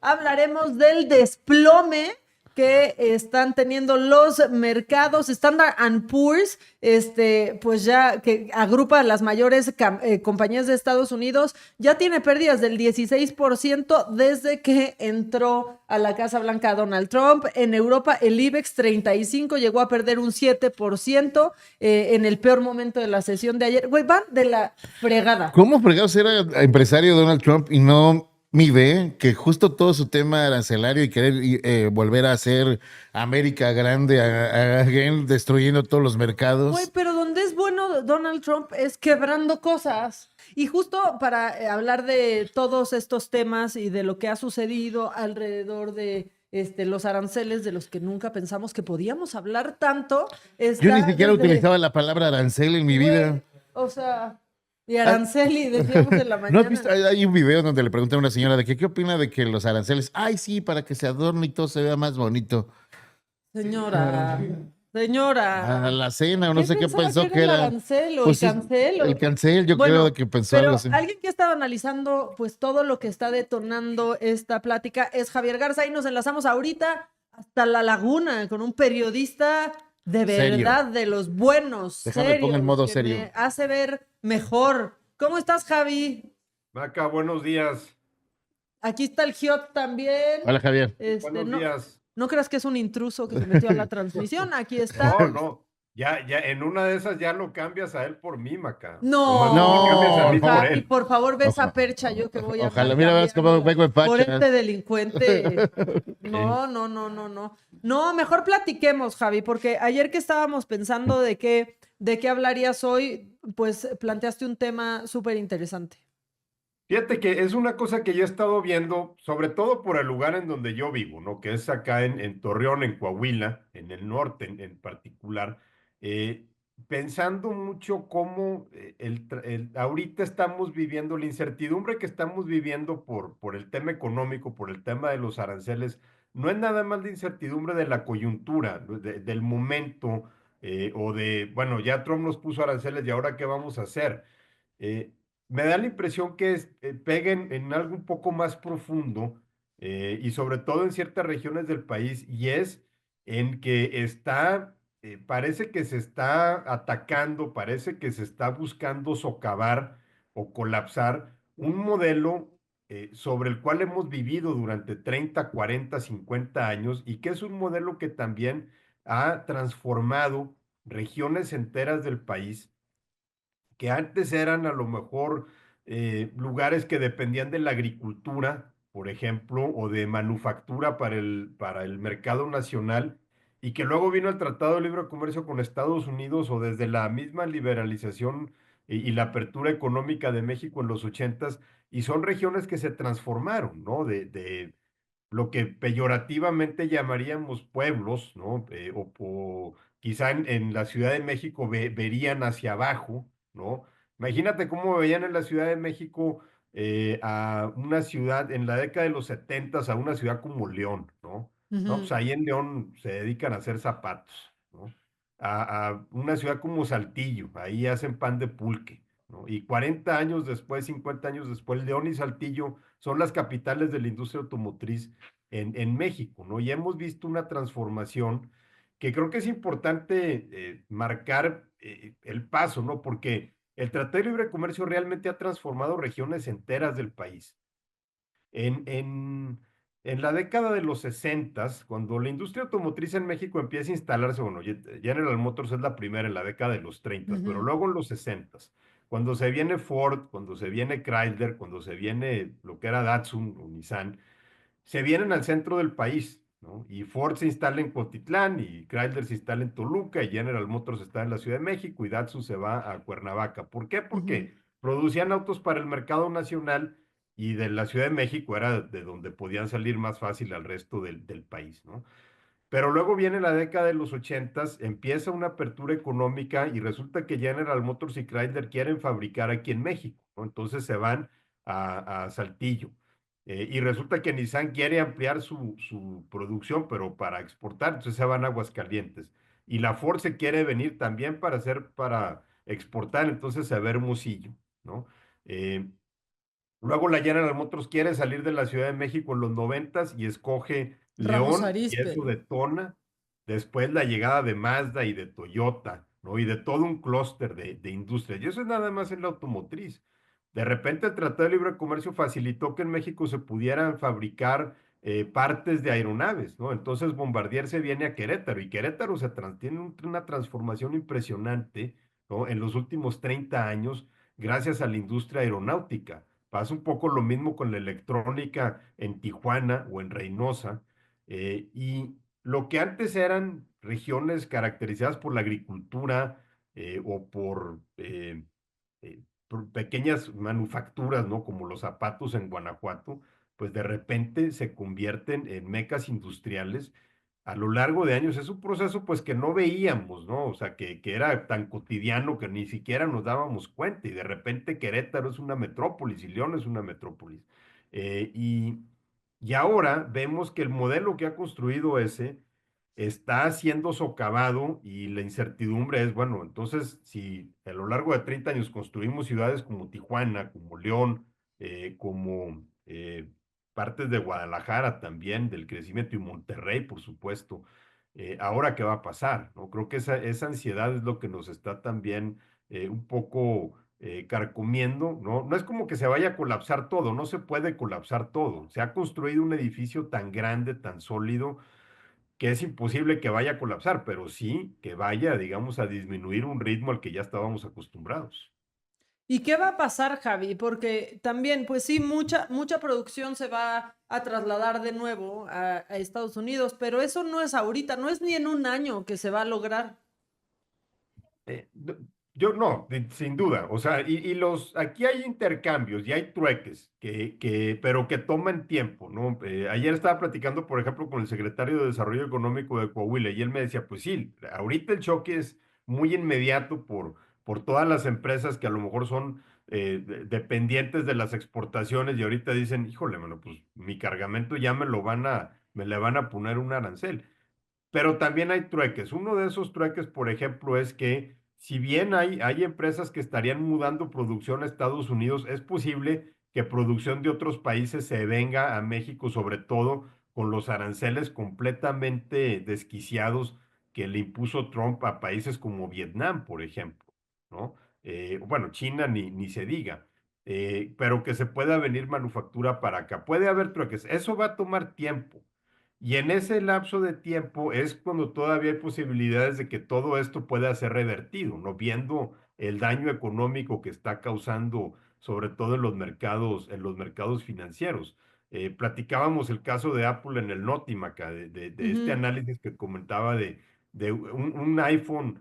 hablaremos del desplome que están teniendo los mercados. Standard Poor's, pues ya que agrupa las mayores compañías de Estados Unidos, ya tiene pérdidas del 16% desde que entró a la Casa Blanca Donald Trump. En Europa, el IBEX 35 llegó a perder un 7% en el peor momento de la sesión de ayer. Güey, van de la fregada. ¿Cómo fregados era empresario Donald Trump y no mide que justo todo su tema arancelario y querer volver a hacer América grande, again, destruyendo todos los Güey, mercados? pero donde es bueno Donald Trump es quebrando cosas. Y justo para hablar de todos estos temas y de lo que ha sucedido alrededor de los aranceles de los que nunca pensamos que podíamos hablar tanto, Yo ni está siquiera desde, utilizaba la palabra arancel en mi vida. güey, o sea, y Ah, Araceli, decíamos en la ¿No has visto? mañana. Hay un video donde le pregunté a una señora de que qué opina de que los aranceles, ay, sí, para que se adorne y todo se vea más bonito. Señora, A señora, la cena, o no ¿qué sé qué pensaba que pensó era que el era. arancel o el Pues cancel? el cancel, yo creo Bueno, que pensó algo pero así. alguien que estaba analizando pues todo lo que está detonando esta plática es Javier Garza y nos enlazamos ahorita hasta La Laguna con un periodista de Serio. verdad, de los buenos, Déjame pongo en serios, modo que me serio. hace ver mejor. ¿Cómo estás, Javi? Maca, buenos días. Aquí está el Giot también. Hola, Javier. Buenos No, días. no creas que es un intruso que se metió a la transmisión. Aquí está. No, no. Ya, en una de esas ya lo cambias a él por mí, Maca. O más bien me cambias a No, mí por No. Javi, él. por favor, ve esa Oja- percha yo que voy a andar Ojalá, mira, verás cómo cambiándola vengo en por pachas. este delincuente. No, no, no, no, no. No, mejor platiquemos, Javi, porque ayer que estábamos pensando de qué hablarías hoy, pues planteaste un tema súper interesante. Fíjate que es una cosa que yo he estado viendo, sobre todo por el lugar en donde yo vivo, ¿no? Que es acá en Torreón, en Coahuila, en el norte en particular, eh, pensando mucho cómo ahorita estamos viviendo la incertidumbre que estamos viviendo por el tema económico, por el tema de los aranceles, no es nada más de incertidumbre de la coyuntura, ¿no? Del momento, o de, bueno, ya Trump nos puso aranceles y ahora qué vamos a hacer. Eh, Me da la impresión que peguen en algo un poco más profundo, y sobre todo en ciertas regiones del país, y es en que parece que se está atacando, parece que se está buscando socavar o colapsar un modelo sobre el cual hemos vivido durante 30, 40, 50 años y que es un modelo que también ha transformado regiones enteras del país que antes eran a lo mejor lugares que dependían de la agricultura, por ejemplo, o de manufactura para el mercado nacional, y que luego vino el Tratado de Libre Comercio con Estados Unidos o desde la misma liberalización y la apertura económica de México en los ochentas, y son regiones que se transformaron, ¿no? De lo que peyorativamente llamaríamos pueblos, ¿no? O quizá en la Ciudad de México verían hacia abajo, ¿no? Imagínate cómo veían en la Ciudad de México a una ciudad en la década de los setentas, a una ciudad como León, ¿no? No, pues Ujú, ahí en León se dedican a hacer zapatos, ¿no? A una ciudad como Saltillo, ahí hacen pan de pulque, ¿no? Y 40 años después, 50 años después, León y Saltillo son las capitales de la industria automotriz en México, ¿no? Y hemos visto una transformación que creo que es importante marcar el paso, ¿no? Porque el Tratado de Libre Comercio realmente ha transformado regiones enteras del país. En, en, en la década de los 60, cuando la industria automotriz en México empieza a instalarse, bueno, General Motors es la primera en la década de los 30, pero ujú, luego en los 60, cuando se viene Ford, cuando se viene Chrysler, cuando se viene lo que era Datsun o Nissan, se vienen al centro del país, ¿no? Y Ford se instala en Cotitlán, y Chrysler se instala en Toluca, y General Motors está en la Ciudad de México, y Datsun se va a Cuernavaca. ¿Por qué? ujú. Porque producían autos para el mercado nacional y de la Ciudad de México era de donde podían salir más fácil al resto del país, ¿no? Pero luego viene la década de los ochentas, empieza una apertura económica y resulta que General Motors y Chrysler quieren fabricar aquí en México, ¿no? Entonces se van a Saltillo. Y resulta que Nissan quiere ampliar su producción, pero para exportar, entonces se van a Aguascalientes. Y la Ford se quiere venir también para exportar, entonces se va a Hermosillo, ¿no? Eh, Luego la General Motors quiere salir de la Ciudad de México en los noventas y escoge Ramos León y Arizpe. eso detona. Después la llegada de Mazda y de Toyota, ¿no? Y de todo un clúster de industrias. Y eso es nada más en la automotriz. De repente el Tratado de Libre Comercio facilitó que en México se pudieran fabricar partes de aeronaves, ¿no? Entonces Bombardier se viene a Querétaro y Querétaro tiene una transformación impresionante, ¿no? En los últimos 30 años gracias a la industria aeronáutica. Pasa un poco lo mismo con la electrónica en Tijuana o en Reynosa. Y lo que antes eran regiones caracterizadas por la agricultura o por pequeñas manufacturas, ¿no? Como los zapatos en Guanajuato, pues de repente se convierten en mecas industriales a lo largo de años. Es un proceso pues que no veíamos, ¿no? O sea, que era tan cotidiano que ni siquiera nos dábamos cuenta y de repente Querétaro es una metrópolis y León es una metrópolis. Eh, y, y ahora vemos que el modelo que ha construido ese está siendo socavado y la incertidumbre es, bueno, entonces si a lo largo de 30 años construimos ciudades como Tijuana, como León, como partes de Guadalajara también, del crecimiento y Monterrey, por supuesto, ahora qué va a pasar, ¿no? Creo que esa ansiedad es lo que nos está también un poco carcomiendo, ¿no? No es como que se vaya a colapsar todo, no se puede colapsar todo. Se ha construido un edificio tan grande, tan sólido que es imposible que vaya a colapsar, pero sí que vaya, digamos, a disminuir un ritmo al que ya estábamos acostumbrados. ¿Y qué va a pasar, Javi? Porque también, pues sí, mucha producción se va a trasladar de nuevo a Estados Unidos, pero eso no es ahorita, no es ni en un año que se va a lograr. No, yo no, sin duda. O sea, aquí hay intercambios y hay trueques, pero que toman tiempo, ¿no? Ayer estaba platicando, por ejemplo, con el secretario de Desarrollo Económico de Coahuila y él me decía, pues sí, ahorita el choque es muy inmediato por todas las empresas que a lo mejor son dependientes de las exportaciones y ahorita dicen, híjole, bueno, pues mi cargamento ya me le van a poner un arancel. Pero también hay trueques. Uno de esos trueques, por ejemplo, es que si bien hay empresas que estarían mudando producción a Estados Unidos, es posible que producción de otros países se venga a México, sobre todo con los aranceles completamente desquiciados que le impuso Trump a países como Vietnam, por ejemplo, ¿no? Bueno, China ni se diga, pero que se pueda venir manufactura para acá. Puede haber trueques. Eso va a tomar tiempo. Y en ese lapso de tiempo es cuando todavía hay posibilidades de que todo esto pueda ser revertido, ¿no? Viendo el daño económico que está causando, sobre todo en los mercados financieros. Platicábamos el caso de Apple en el Notimaca, de este Ujú. análisis que comentaba de un iPhone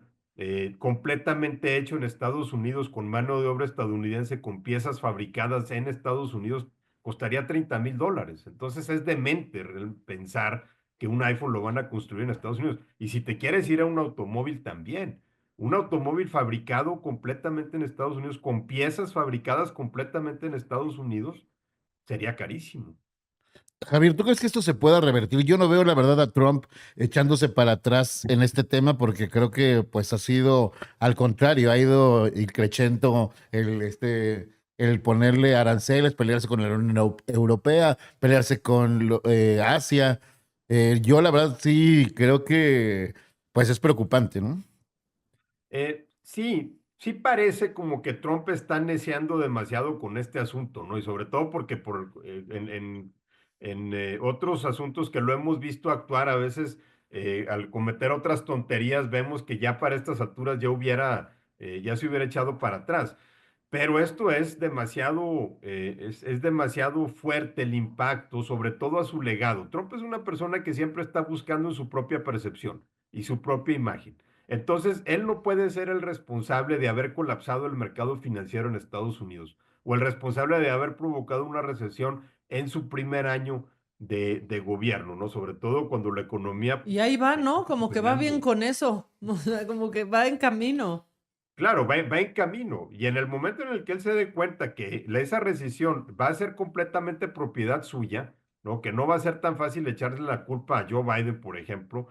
completamente hecho en Estados Unidos con mano de obra estadounidense, con piezas fabricadas en Estados Unidos costaría $30,000. Entonces es demente pensar que un iPhone lo van a construir en Estados Unidos. Y si te quieres ir a un automóvil también, un automóvil fabricado completamente en Estados Unidos, con piezas fabricadas completamente en Estados Unidos, sería carísimo. Javier, ¿tú crees que esto se pueda revertir? Yo no veo, la verdad, a Trump echándose para atrás en este tema porque creo que pues ha sido al contrario, ha ido increciendo el ponerle aranceles, pelearse con la Unión Europea, pelearse con Asia. Yo la verdad sí creo que pues es preocupante, ¿no? Sí parece como que Trump está neceando demasiado con este asunto, ¿no? Y sobre todo porque en otros asuntos que lo hemos visto actuar a veces al cometer otras tonterías, vemos que ya para estas alturas ya se hubiera echado para atrás. Pero esto es demasiado fuerte el impacto, sobre todo a su legado. Trump es una persona que siempre está buscando en su propia percepción y su propia imagen. Entonces, él no puede ser el responsable de haber colapsado el mercado financiero en Estados Unidos o el responsable de haber provocado una recesión en su primer año de gobierno, ¿no? Sobre todo cuando la economía Y ahí va, ¿no? está Como que va bien frenando. con eso, o sea, como que va en camino. Claro, va en camino y en el momento en el que él se dé cuenta que esa recesión va a ser completamente propiedad suya, ¿no? Que no va a ser tan fácil echarle la culpa a Joe Biden, por ejemplo,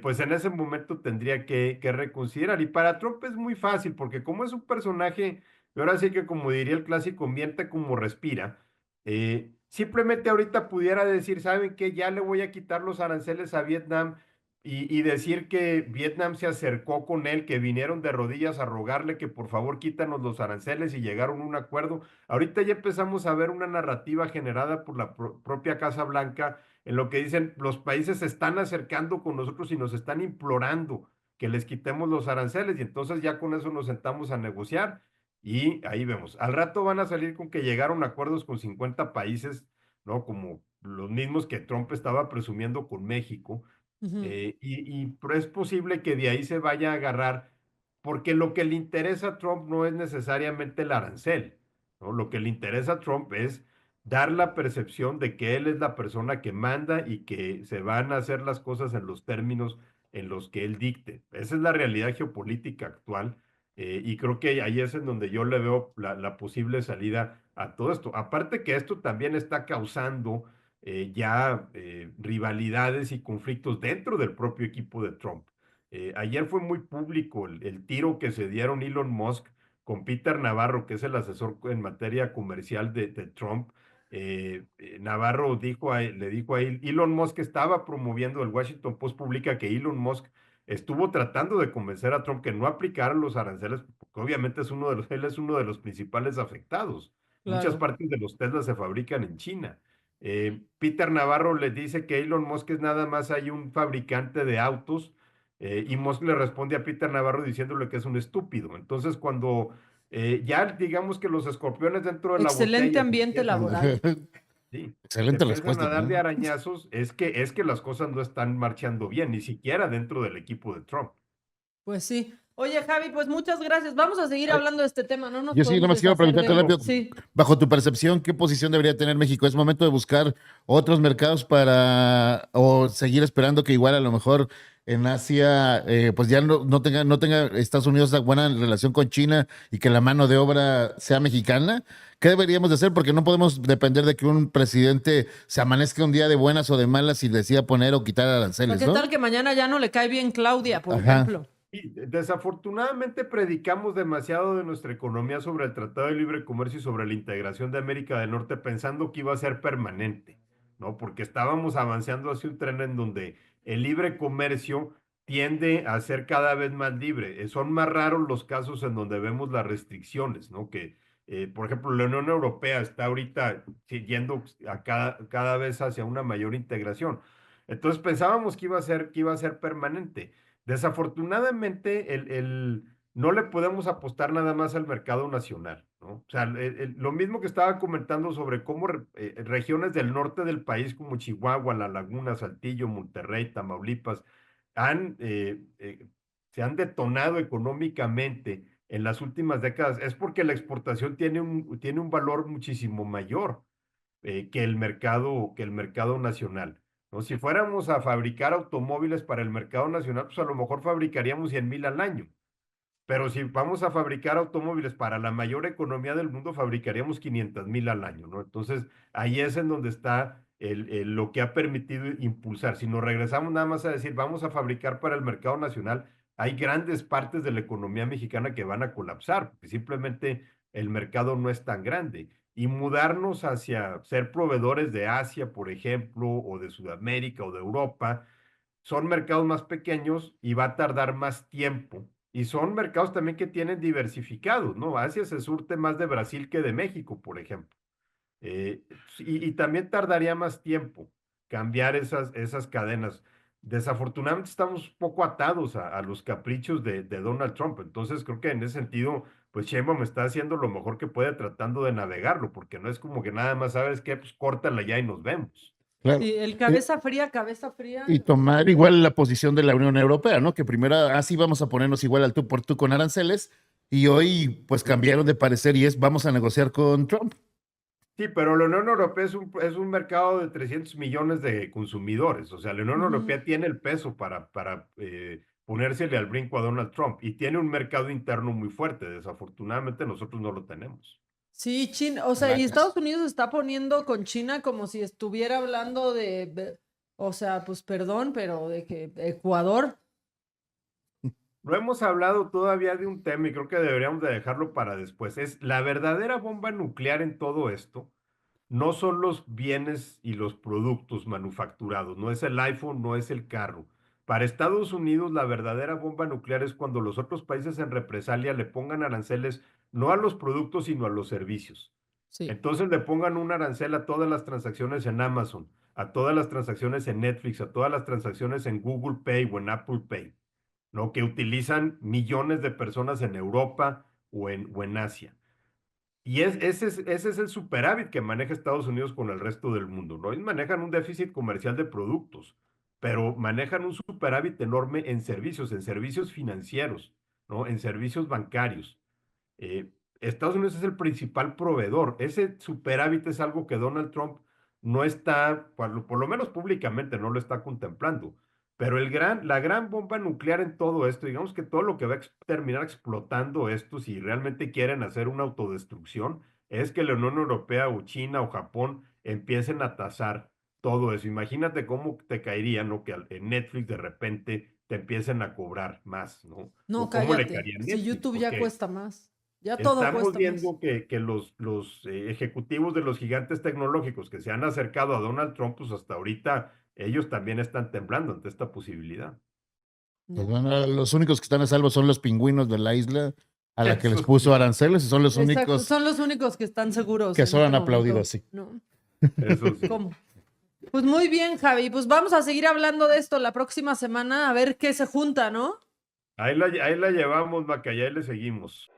pues en ese momento tendría que reconsiderar. Y para Trump es muy fácil porque como es un personaje Y ahora sí que, como diría el clásico, miente como respira. Simplemente ahorita pudiera decir, ¿saben qué? Ya le voy a quitar los aranceles a Vietnam y decir que Vietnam se acercó con él, que vinieron de rodillas a rogarle que por favor quítanos los aranceles y llegaron a un acuerdo. Ahorita ya empezamos a ver una narrativa generada por la propia Casa Blanca en lo que dicen los países se están acercando con nosotros y nos están implorando que les quitemos los aranceles y entonces ya con eso nos sentamos a negociar y ahí vemos. Al rato van a salir con que llegaron a acuerdos con 50 países, ¿no? Como los mismos que Trump estaba presumiendo con México. Ujú. Pero es posible que de ahí se vaya a agarrar, porque lo que le interesa a Trump no es necesariamente el arancel, ¿no? Lo que le interesa a Trump es dar la percepción de que él es la persona que manda y que se van a hacer las cosas en los términos en los que él dicte. Esa es la realidad geopolítica actual y creo que ahí es en donde yo le veo la posible salida a todo esto. Aparte que esto también está causando rivalidades y conflictos dentro del propio equipo de Trump. Ayer fue muy público el tiro que se dieron Elon Musk con Peter Navarro, que es el asesor en materia comercial de Trump. Navarro le dijo a él, Elon Musk estaba promoviendo, el Washington Post publica que Elon Musk estuvo tratando de convencer a Trump que no aplicara los aranceles, porque obviamente él es uno de los principales afectados. Muchas Claro. partes de los Tesla se fabrican en China. Peter Navarro le dice que Elon Musk es nada más hay un fabricante de autos y Musk le responde a Peter Navarro diciéndole que es un estúpido. Entonces, cuando ya digamos que los escorpiones dentro de la Excelente botella ambiente laboral. se Excelente empiezan respuesta, a dar de ¿no? arañazos, es que las cosas no están marchando bien, ni siquiera dentro del equipo de Trump. Pues sí. Oye, Javi, pues muchas gracias. Vamos a seguir Ay, hablando de este tema, no nos yo sí, nada podemos más quiero deshacer de preguntarte él. rápido, Sí. bajo tu percepción, ¿qué posición debería tener México? ¿Es momento de buscar otros mercados para, o seguir esperando que igual a lo mejor en Asia, pues ya no tenga Estados Unidos una buena relación con China y que la mano de obra sea mexicana? ¿Qué deberíamos de hacer? Porque no podemos depender de que un presidente se amanezca un día de buenas o de malas y decida poner o quitar O sea, aranceles, ¿qué ¿no? tal que mañana ya no le cae bien Claudia, por Ajá. ejemplo? Y desafortunadamente predicamos demasiado de nuestra economía sobre el Tratado de Libre Comercio y sobre la integración de América del Norte pensando que iba a ser permanente, ¿no? Porque estábamos avanzando hacia un tren en donde el libre comercio tiende a ser cada vez más libre. Son más raros los casos en donde vemos las restricciones, ¿no? Por ejemplo, la Unión Europea está ahorita yendo a cada vez hacia una mayor integración. Entonces pensábamos que iba a ser permanente. Desafortunadamente, no le podemos apostar nada más al mercado nacional, ¿no? O sea, lo mismo que estaba comentando sobre cómo regiones del norte del país como Chihuahua, La Laguna, Saltillo, Monterrey, Tamaulipas, han, eh, eh, se han detonado económicamente en las últimas décadas, es porque la exportación tiene un valor muchísimo mayor que el mercado nacional. ¿No? Si fuéramos a fabricar automóviles para el mercado nacional, pues a lo mejor fabricaríamos 100,000 al año. Pero si vamos a fabricar automóviles para la mayor economía del mundo, fabricaríamos 500,000 al año, ¿no? Entonces, ahí es en donde está lo que ha permitido impulsar. Si nos regresamos nada más a decir, vamos a fabricar para el mercado nacional, hay grandes partes de la economía mexicana que van a colapsar, porque simplemente el mercado no es tan grande. Y mudarnos hacia ser proveedores de Asia, por ejemplo, o de Sudamérica o de Europa, son mercados más pequeños y va a tardar más tiempo. Y son mercados también que tienen diversificados, ¿no? Asia se surte más de Brasil que de México, por ejemplo. Y también tardaría más tiempo cambiar esas cadenas. Desafortunadamente estamos poco atados a los caprichos de Donald Trump. Entonces creo que en ese sentido, pues Sheinbaum está haciendo lo mejor que puede tratando de navegarlo, porque no es como que nada más, ¿sabes qué? Pues córtala ya y nos vemos. Claro. Sí, el Eh, cabeza fría. Y tomar igual la posición de la Unión Europea, ¿no? Que primero así vamos a ponernos igual al tú por tú con aranceles y hoy pues cambiaron de parecer y es vamos a negociar con Trump. Sí, pero la Unión Europea es un mercado de 300 millones de consumidores. O sea, la Unión Ujú. Europea tiene el peso para ponérsele al brinco a Donald Trump y tiene un mercado interno muy fuerte. Desafortunadamente nosotros no lo tenemos. Sí, China, o sea, y Estados Unidos se está poniendo con China como si estuviera hablando o sea, pues perdón, pero de que Ecuador. No hemos hablado todavía de un tema y creo que deberíamos de dejarlo para después. Es la verdadera bomba nuclear en todo esto. No son los bienes y los productos manufacturados, no es el iPhone, no es el carro. Para Estados Unidos, la verdadera bomba nuclear es cuando los otros países en represalia le pongan aranceles no a los productos, sino a los servicios. Sí. Entonces le pongan un arancel a todas las transacciones en Amazon, a todas las transacciones en Netflix, a todas las transacciones en Google Pay o en Apple Pay, ¿no? Que utilizan millones de personas en Europa o en Asia. Y ese es el superávit que maneja Estados Unidos con el resto del mundo, ¿no? Ellos manejan un déficit comercial de productos, pero manejan un superávit enorme en servicios financieros, ¿no? En servicios bancarios. Eh, Estados Unidos es el principal proveedor. Ese superávit es algo que Donald Trump no está, por lo menos públicamente, no lo está contemplando. Pero la gran bomba nuclear en todo esto, digamos que todo lo que va a terminar explotando esto, si realmente quieren hacer una autodestrucción, es que la Unión Europea o China o Japón empiecen a tasar todo eso. Imagínate cómo te caería, ¿no? Que en Netflix de repente te empiecen a cobrar más, ¿no? No, O cómo le cállate. caería a Si Netflix, YouTube ya porque cuesta más. Ya todo estamos cuesta más. viendo que los ejecutivos de los gigantes tecnológicos que se han acercado a Donald Trump, pues hasta ahorita ellos también están temblando ante esta posibilidad. Pues No. bueno, los únicos que están a salvo son los pingüinos de la isla a la que les Eso puso sí, aranceles y son los Exacto, únicos son los únicos que están seguros que en solo han este aplaudido momento. así. No. eso sí. ¿Cómo? Pues muy bien, Javi. Pues vamos a seguir hablando de esto la próxima semana a ver qué se junta, ¿no? Ahí la llevamos, Maca, y ahí le seguimos.